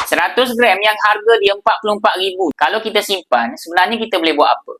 100 gram yang harga dia RM44,000. Kalau kita simpan, sebenarnya kita boleh buat apa?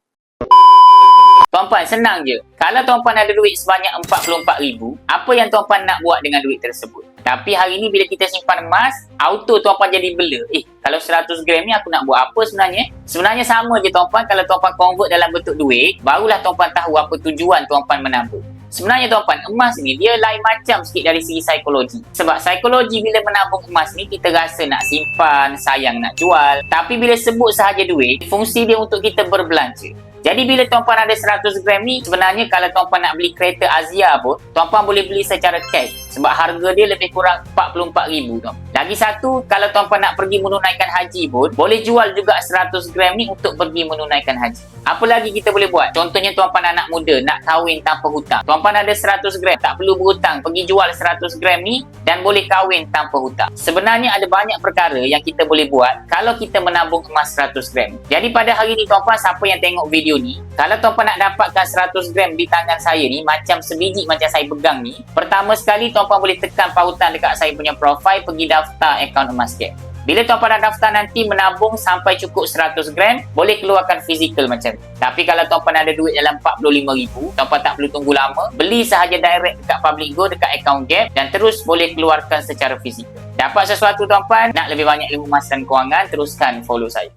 Tuan-puan, senang je. Kalau tuan-puan ada duit sebanyak RM44,000, apa yang tuan-puan nak buat dengan duit tersebut? Tapi hari ni bila kita simpan emas, auto tuan-puan jadi bela. Kalau 100 gram ni aku nak buat apa sebenarnya? Sebenarnya sama je tuan-puan, kalau tuan-puan convert dalam bentuk duit, barulah tuan-puan tahu apa tujuan tuan-puan menabung. Sebenarnya tuan-puan, emas ni dia lain macam sikit dari segi psikologi. Sebab psikologi bila menabung emas ni, kita rasa nak simpan, sayang nak jual. Tapi bila sebut sahaja duit, fungsi dia untuk kita berbelanja. Jadi bila tuan-puan ada 100 gram ni, sebenarnya kalau tuan-puan nak beli kereta Azia pun, tuan-puan boleh beli secara cash. Sebab harga dia lebih kurang RM44,000 tu. Lagi satu, kalau tuan-puan nak pergi menunaikan haji pun, boleh jual juga 100 gram ni untuk pergi menunaikan haji. Apa lagi kita boleh buat? Contohnya tuan-puan anak muda nak kahwin tanpa hutang. Tuan-puan ada 100 gram, tak perlu berhutang, pergi jual 100 gram ni dan boleh kahwin tanpa hutang. Sebenarnya ada banyak perkara yang kita boleh buat kalau kita menabung emas 100 gram. Jadi pada hari ni tuan-puan, siapa yang tengok video ni, kalau tuan-puan nak dapatkan 100 gram di tangan saya ni, macam sebiji macam saya pegang ni, pertama sekali tuan-puan boleh tekan pautan dekat saya punya profile, pergi daftar akaun emas Gap. Bila tuan-puan dah daftar nanti menabung sampai cukup 100 gram, boleh keluarkan fizikal macam ni. Tapi kalau tuan-puan ada duit dalam RM45,000, tuan-puan tak perlu tunggu lama, beli sahaja direct dekat Public Go, dekat akaun Gap dan terus boleh keluarkan secara fizikal. Dapat sesuatu tuan-puan, nak lebih banyak ilmu emas dan kewangan, teruskan follow saya.